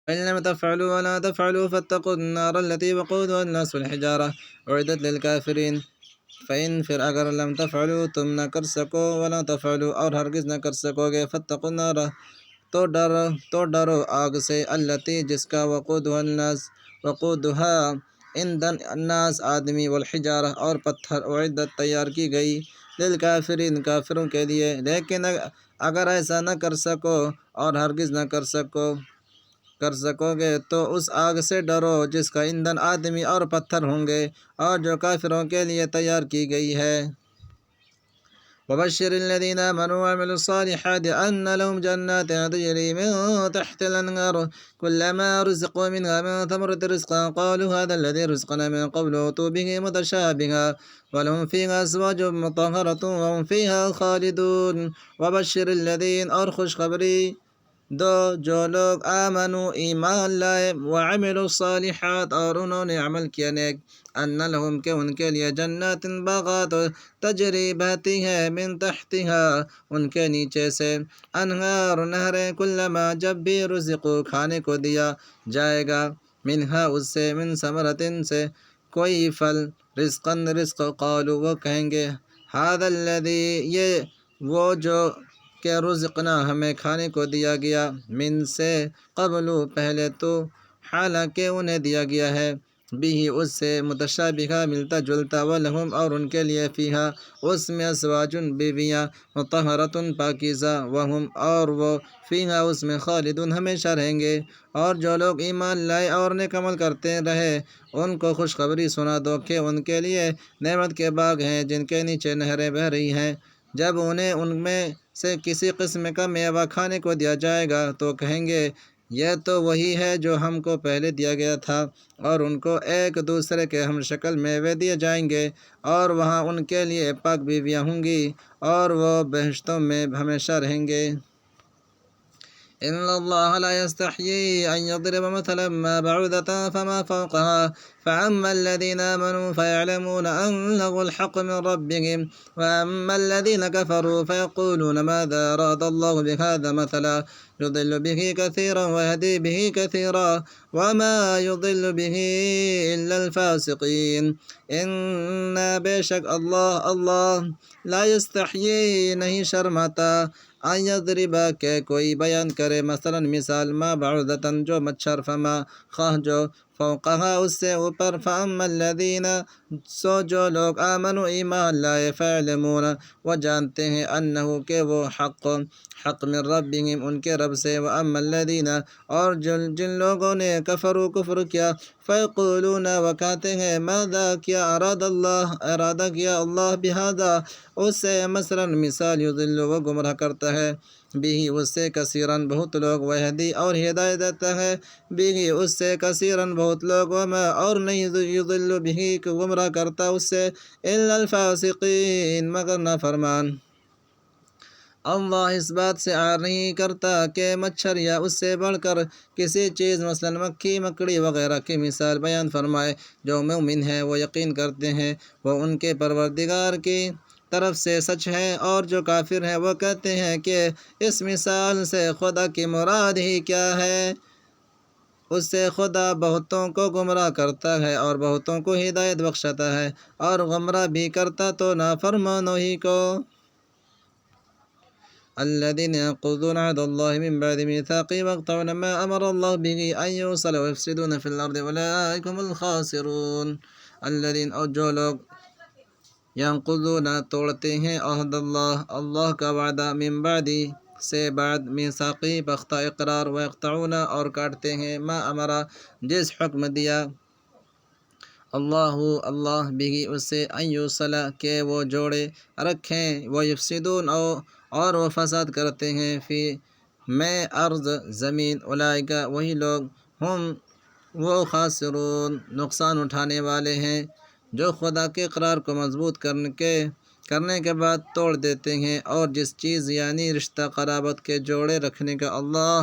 فإن لم تفعلوا ولا تفعلوا فاتقوا النار التي وقودها الناس والحجارة أعدت للكافرين. فإن پھر اگر لم تفعلوا تم نہ کر سکو ولا تفعلوا اور ہرگز نہ کر سکو گے فاتقوا النار تو ڈرو آگ سے التی جس کا وقودها ایندھن الناس آدمی والحجارہ اور پتھر اعدت تیار کی گئی للکافرین کافروں کے لیے. لیکن اگر ایسا نہ کر سکو اور ہرگز نہ کر سکو گے تو اس آگ سے ڈرو جس کا ایندھن آدمی اور پتھر ہوں گے اور جو کافروں کے لیے تیار کی گئی ہے. وبشر الذين آمنوا وعملوا الصالحات أن لهم جنات تجري من تحت الأنهار كلما رزقوا منها من ثمرة رزقا قالوا هذا الذي رزقنا من قبل وأتوا به متشابها ولهم فيها أزواج مطهرة وهم فيها خالدون. وبشر الذين اور خوشخبری دو جو لوگ آمنو ایمان لائے وعملوا الصالحات اور انہوں نے عمل کیا نیک ان لہم کہ ان کے لیے جنات باغات تجری بہتی ہے من تحتها ان کے نیچے سے انہار نہریں کلما جب بھی رزقو کھانے کو دیا جائے گا منہا اس سے من ثمرتن سے کوئی پھل رزقن رزق قالوا وہ کہیں گے هذا الذی یہ وہ جو کہ رزقنا ہمیں کھانے کو دیا گیا من سے قبل پہلے تو حالانکہ انہیں دیا گیا ہے بھی اس سے متشابہ ملتا جلتا ولہم اور ان کے لیے فیہا اس میں ازواجن بیویاں مطہرۃ پاکیزہ وہم اور وہ فیہا اس میں خالدون ہمیشہ رہیں گے. اور جو لوگ ایمان لائے اور نیک عمل کرتے رہے ان کو خوشخبری سنا دو کہ ان کے لیے نعمت کے باغ ہیں جن کے نیچے نہریں بہہ رہی ہیں. جب انہیں ان میں سے کسی قسم کا میوہ کھانے کو دیا جائے گا تو کہیں گے یہ تو وہی ہے جو ہم کو پہلے دیا گیا تھا اور ان کو ایک دوسرے کے ہم شکل میوے دیے جائیں گے اور وہاں ان کے لیے پاک بیویاں ہوں گی اور وہ بہشتوں میں ہمیشہ رہیں گے. إن الله لا يستحيي أن يضرب مثلا ما بعوضة فما فوقها فأما الذين آمنوا فيعلمون أنه الحق من ربهم وأما الذين كفروا فيقولون ماذا أراد الله بهذا مثلا يضل به كثيرا ويهدي به كثيرا وما يضل به إلا الفاسقين. إن بے شک اللہ لا يستحيي نہیں شرماتا ان یضربا کہ کوئی بیان کرے مثلا مثال ما بعوضتاً جو مچھر فما خواہ جو فوقہا اس سے اوپر فاما الذین سو جو لوگ آمنوا ایمان لائے فیعلمون وہ جانتے ہیں انہو کہ وہ حق من ربہم ان کے رب سے واما الذین اور جن لوگوں نے کفروا کفر کیا فیقولون وہ کہتے ہیں ماذا کیا ارادہ کیا اللہ بہذا اس سے مثلا مثال یضل وہ گمراہ کرتا ہے بھی اس سے کثیراً بہت لوگ وہدی اور ہدایت دیتا ہے بھی اس سے کثیراً بہت لوگ وما اور نہیں یضل بھی گمراہ کرتا اس سے الا الفاسقین مگر نافرمان. اللہ اس بات سے عار نہیں کرتا کہ مچھر یا اس سے بڑھ کر کسی چیز مثلا مکھی مکڑی وغیرہ کی مثال بیان فرمائے. جو مومن ہیں وہ یقین کرتے ہیں وہ ان کے پروردگار کی طرف سے سچ ہے اور جو کافر ہیں وہ کہتے ہیں کہ اس مثال سے خدا کی مراد ہی کیا ہے. اس سے خدا بہتوں کو گمراہ کرتا ہے اور بہتوں کو ہدایت بخشتا ہے اور گمراہ بھی کرتا تو نافرمانوں ہی کو. الذين ينقضون عهد الله من بعد ميثاقه ويقطعون ما أمر الله به أن يوصل ويفسدون في الأرض أولئك هم الخاسرون. الذين اور جو لوگ ینقضون توڑتے ہیں عہد اللہ کا وعدہ من بعد سے بعد میثاقی پختہ اقرار ویقطعون اور کاٹتے ہیں ما امرا جس حکم دیا اللہ بھی اس سے ان یوصل کہ وہ جوڑے رکھیں ویفسدون اور وہ فساد کرتے ہیں فی میں ارض زمین اولئک وہی لوگ ہم وہ خاسرون نقصان اٹھانے والے ہیں جو خدا کے اقرار کو مضبوط کرنے کے بعد توڑ دیتے ہیں اور جس چیز یعنی رشتہ قرابت کے جوڑے رکھنے کا اللہ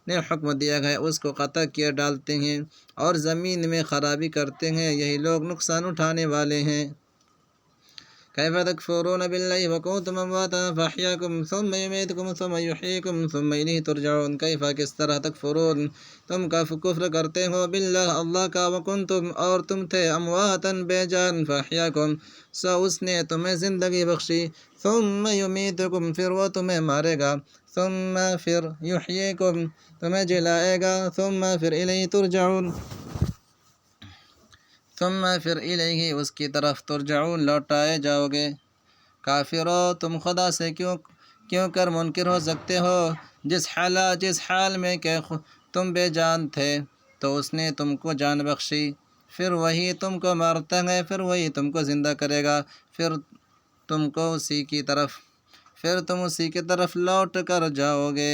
نے حکم دیا ہے اس کو قطع کیے ڈالتے ہیں اور زمین میں خرابی کرتے ہیں یہی لوگ نقصان اٹھانے والے ہیں. كيف تكفرون بالله وكنتم أمواتا فأحياكم ثم يميتكم ثم يحييكم ثم إليه ترجعون کیف کس طرح تکفرون تم کا کفر کرتے ہو باللہ اللہ کا وکنتم اور تم تھے امواتاً بے جان فأحیاکم سو اس نے تمہیں زندگی بخشی ثم یمیتکم پھر وہ تمہیں مارے گا ثم پھر یحییکم تمہیں جلائے گا ثم پھر الیہ ترجعون ثم پھر الیہ اس کی طرف ترجعون لوٹائے جاؤ گے کافرو تم خدا سے کیوں کر منکر ہو سکتے ہو جس حال میں کہ تم بے جان تھے تو اس نے تم کو جان بخشی پھر وہی تم کو مارتا ہے پھر وہی تم کو زندہ کرے گا پھر تم اسی کی طرف لوٹ کر جاؤ گے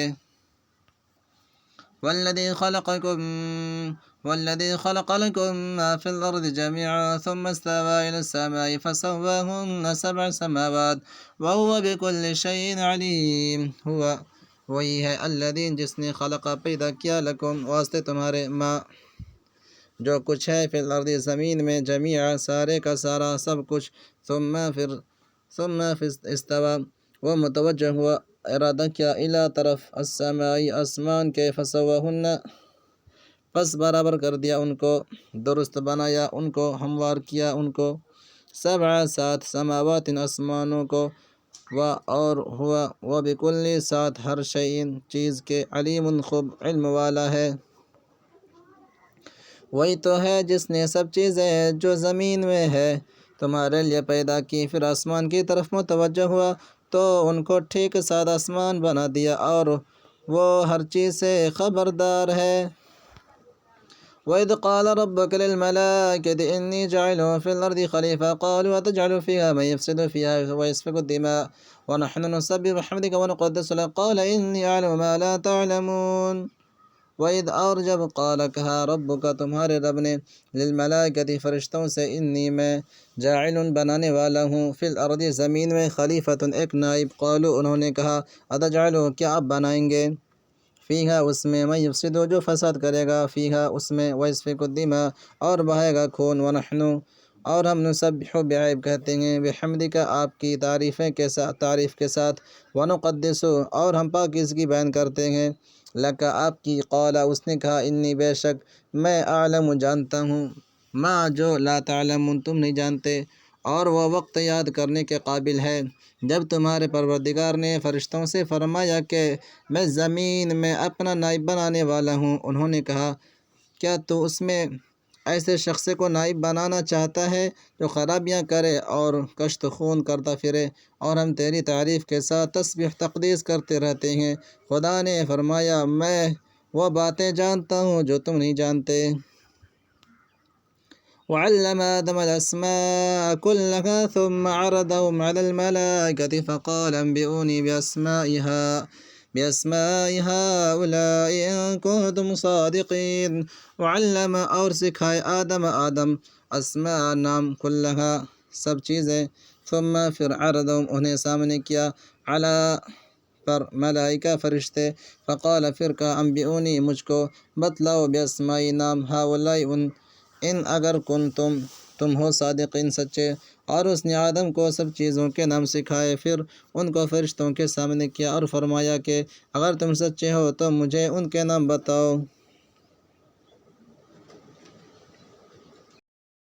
والذي خلق لكم ما في الأرض جميعا ثم استوى إلى السماء فسواهن 7 سماوات وهو بكل شيء عليم وہی ہے الذي جس نے خلق پیدا کیا لکم واسطے تمہارے ما جو کچھ ہے فی الارض زمین میں جمیعا سارے کا سارا سب کچھ ثم پھر استوى وہ متوجہ ہوا ارادہ کیا الی طرف السماء آسمان کے فسواہن پس برابر کر دیا ان کو درست بنایا ان کو ہموار کیا ان کو 7 سماوات آسمانوں کو اور ہوا وہ بکل ساتھ ہر شیء چیز کے علیم خوب علم والا ہے وہی تو ہے جس نے سب چیزیں جو زمین میں ہے تمہارے لیے پیدا کی پھر آسمان کی طرف متوجہ ہوا تو ان کو ٹھیک ساتھ آسمان بنا دیا اور وہ ہر چیز سے خبردار ہے وَإِذْ قَالَ رَبُّكَ لِلْمَلَائِكَةِ إِنِّي جَاعِلٌ فِي الْأَرْضِ خَلِيفَةً قَالُوا أَتَجْعَلُ فِيهَا مَن يُفْسِدُ فِيهَا وَيَسْفِكُ الدِّمَاءَ وَنَحْنُ نُسَبِّحُ بِحَمْدِكَ وَنُقَدِّسُ لَكَ قَالَ إِنِّي أَعْلَمُ مَا لَا تَعْلَمُونَ وَإِذْ اور جب قال کہا ربک تمہارے رب نے للملائکۃ فرشتوں سے انی میں جاعل بنانے والا ہوں فی الارض زمین میں خلیفۃ ایک نائب قالوا انہوں نے کہا اتجعل کیا آپ بنائیں گے فیہا اس میں من یفسد جو فساد کرے گا فیہا اس میں ویسفک الدماء اور بہائے گا خون ونحن اور ہم نسبح بعیب کہتے ہیں بحمدک آپ کی تعریف کے ساتھ ونقدس اور ہم پاکیزگی بیان کرتے ہیں لکا آپ کی قال اس نے کہا انی بے شک میں اعلم جانتا ہوں ما جو لا تعلمون تم نہیں جانتے اور وہ وقت یاد کرنے کے قابل ہے جب تمہارے پروردگار نے فرشتوں سے فرمایا کہ میں زمین میں اپنا نائب بنانے والا ہوں انہوں نے کہا کیا تو اس میں ایسے شخص کو نائب بنانا چاہتا ہے جو خرابیاں کرے اور کشت خون کرتا پھرے اور ہم تیری تعریف کے ساتھ تسبیح تقدیس کرتے رہتے ہیں خدا نے فرمایا میں وہ باتیں جانتا ہوں جو تم نہیں جانتے وعلم آدم الأسماء كلها ثم عرضهم على الملائكة فقال انبئوني بأسماء هؤلاء إن كنتم صادقين وعلم اور سکھائے آدم اسماء نام کلها سب چیزیں ثم پھر عرضهم انہیں سامنے کیا علی پر ملائکہ فرشتے فقال پھر کہا انبئونی مجھ کو بتلاؤ بأسماء نام هؤلاء ان اگر تم ہو صادقین سچے اور اس نے آدم کو سب چیزوں کے نام سکھائے پھر ان کو فرشتوں کے سامنے کیا اور فرمایا کہ اگر تم سچے ہو تو مجھے ان کے نام بتاؤ